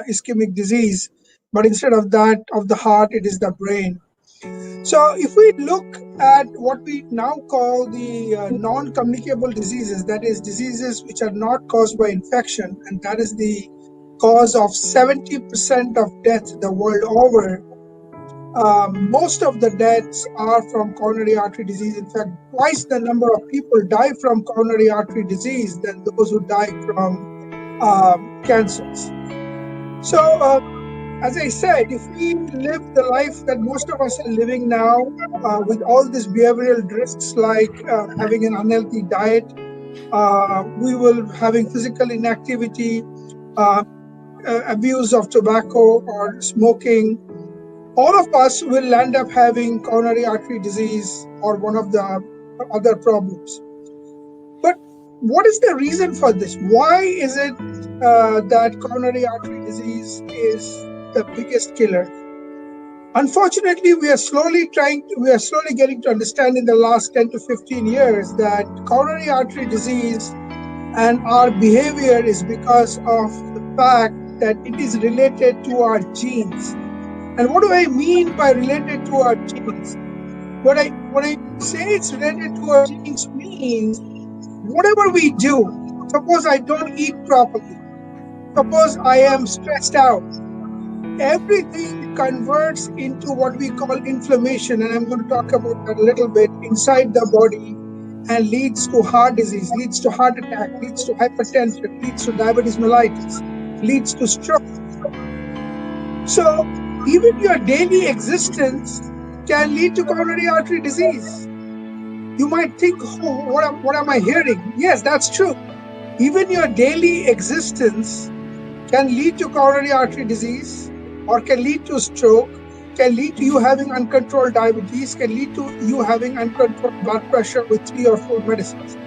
ischemic disease, but instead of that, of the heart, it is the brain. So, if we look at what we now call the non-communicable diseases, that is, diseases which are not caused by infection, and that is the cause of 70% of deaths the world over. Most of the deaths are from coronary artery disease. In fact, twice the number of people die from coronary artery disease than those who die from cancers. So, as I said, if we live the life that most of us are living now, with all these behavioral risks like having an unhealthy diet, we will having physical inactivity, uh, abuse of tobacco or smoking, all of us will end up having coronary artery disease or one of the other problems. But what is the reason for this? Why is it that coronary artery disease is the biggest killer? Unfortunately, we are slowly getting to understand in the last 10 to 15 years that coronary artery disease and our behavior is because of the fact that it is related to our genes. And what do I mean by related to our genes? When I say it's related to our genes means whatever we do, suppose I don't eat properly, suppose I am stressed out, everything converts into what we call inflammation. And I'm going to talk about that a little bit inside the body and leads to heart disease, leads to heart attack, leads to hypertension, leads to diabetes mellitus, leads to stroke. So even your daily existence can lead to coronary artery disease. You might think, oh, what am I hearing? Yes, that's true. Even your daily existence can lead to coronary artery disease or can lead to stroke, can lead to you having uncontrolled diabetes, can lead to you having uncontrolled blood pressure with 3 or 4 medicines.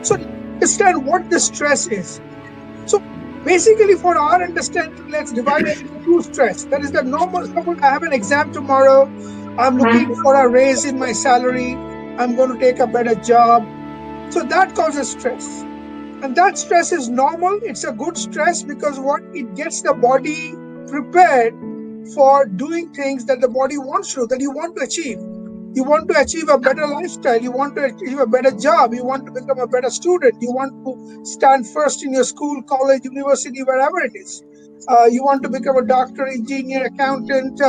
So understand what the stress is. So basically, for our understanding, let's divide it into two stress. That is the normal. Suppose I have an exam tomorrow. I'm looking for a raise in my salary. I'm going to take a better job. So that causes stress. And that stress is normal. It's a good stress because what it gets the body prepared for doing things that the body wants to, that you want to achieve. You want to achieve a better lifestyle. You want to achieve a better job. You want to become a better student. You want to stand first in your school, college, university, wherever it is. You want to become a doctor, engineer, accountant,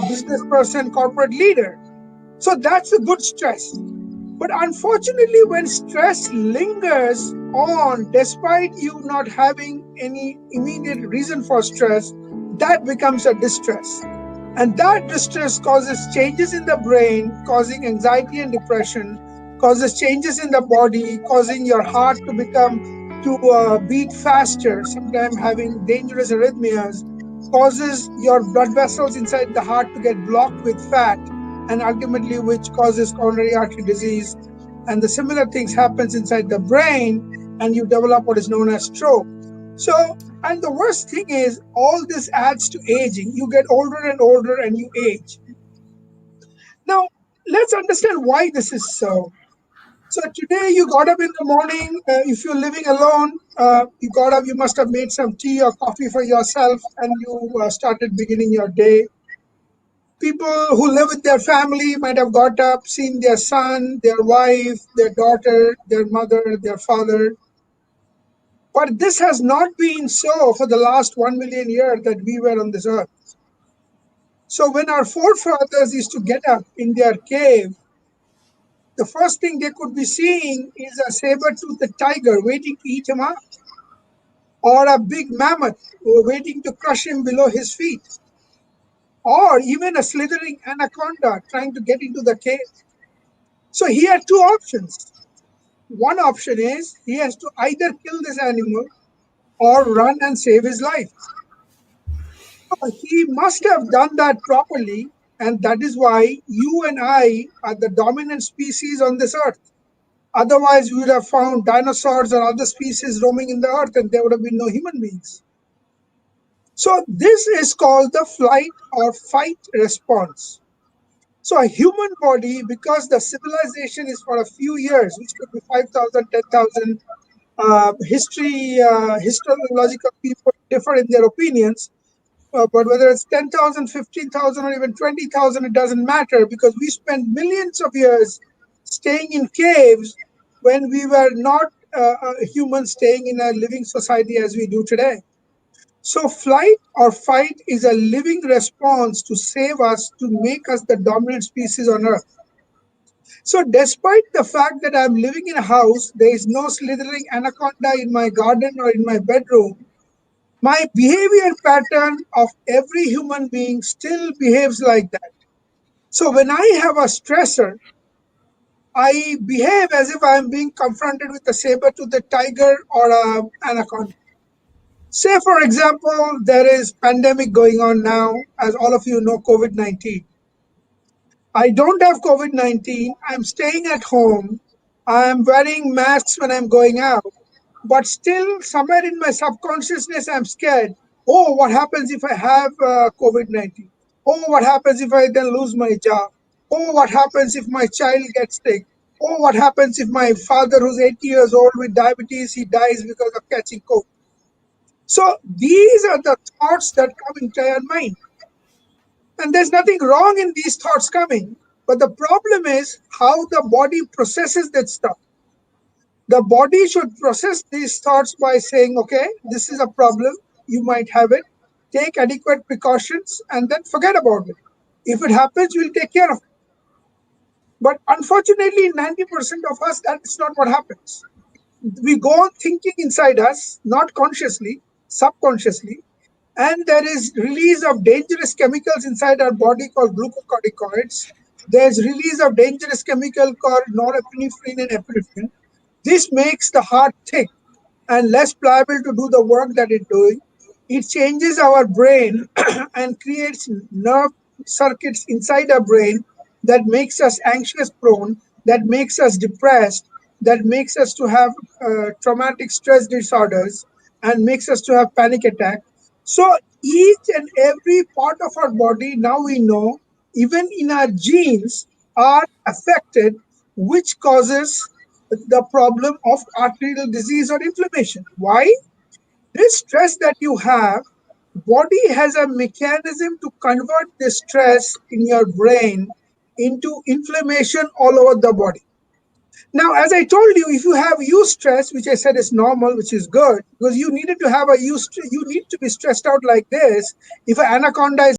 business person, corporate leader. So that's a good stress. But unfortunately, when stress lingers on, despite you not having any immediate reason for stress, that becomes a distress. And that distress causes changes in the brain, causing anxiety and depression, causes changes in the body, causing your heart to become to beat faster, sometimes having dangerous arrhythmias, causes your blood vessels inside the heart to get blocked with fat, and ultimately which causes coronary artery disease. And the similar things happens inside the brain, and you develop what is known as stroke. So, and the worst thing is all this adds to aging. You get older and older and you age. Now, let's understand why this is so. So today you got up in the morning. If you're living alone, you got up. You must have made some tea or coffee for yourself, and you started beginning your day. People who live with their family might have got up, seen their son, their wife, their daughter, their mother, their father. But this has not been so for the last 1 million years that we were on this earth. So when our forefathers used to get up in their cave, the first thing they could be seeing is a saber-toothed tiger waiting to eat him up, or a big mammoth waiting to crush him below his feet, or even a slithering anaconda trying to get into the cave. So he had two options. One option is he has to either kill this animal or run and save his life. He must have done that properly, and that is why you and I are the dominant species on this earth. Otherwise, we would have found dinosaurs or other species roaming in the earth, and there would have been no human beings. So, this is called the flight or fight response. So, a human body, because the civilization is for a few years, which could be 5,000, 10,000, historiological people differ in their opinions. But whether it's 10,000, 15,000, or even 20,000, it doesn't matter because we spent millions of years staying in caves when we were not humans staying in a living society as we do today. So, flight or fight is a living response to save us, to make us the dominant species on Earth. So, despite the fact that I'm living in a house, there is no slithering anaconda in my garden or in my bedroom, my behavior pattern of every human being still behaves like that. So, when I have a stressor, I behave as if I am being confronted with a saber-toothed tiger or an anaconda. Say, for example, there is pandemic going on now, as all of you know, COVID-19. I don't have COVID-19. I'm staying at home. I'm wearing masks when I'm going out. But still, somewhere in my subconsciousness, I'm scared. Oh, what happens if I have COVID-19? Oh, what happens if I then lose my job? Oh, what happens if my child gets sick? Oh, what happens if my father, who's 80 years old with diabetes, he dies because of catching COVID? So these are the thoughts that come into your mind. And there's nothing wrong in these thoughts coming. But the problem is how the body processes that stuff. The body should process these thoughts by saying, okay, this is a problem. You might have it. Take adequate precautions and then forget about it. If it happens, we'll take care of it. But unfortunately, 90% of us, that's not what happens. We go on thinking inside us, not consciously, subconsciously, and there is release of dangerous chemicals inside our body called glucocorticoids. There's release of dangerous chemical called norepinephrine and epinephrine. This makes the heart thick and less pliable to do the work that it's doing. It changes our brain and creates nerve circuits inside our brain that makes us anxious prone, that makes us depressed, that makes us to have traumatic stress disorders, and makes us to have panic attack. So each and every part of our body, now we know, even in our genes, are affected, which causes the problem of arterial disease or inflammation. Why? This stress that you have, body has a mechanism to convert this stress in your brain into inflammation all over the body. Now, as I told you, if you have eustress, which I said is normal, which is good, because you needed to have a you need to be stressed out like this. If an anaconda is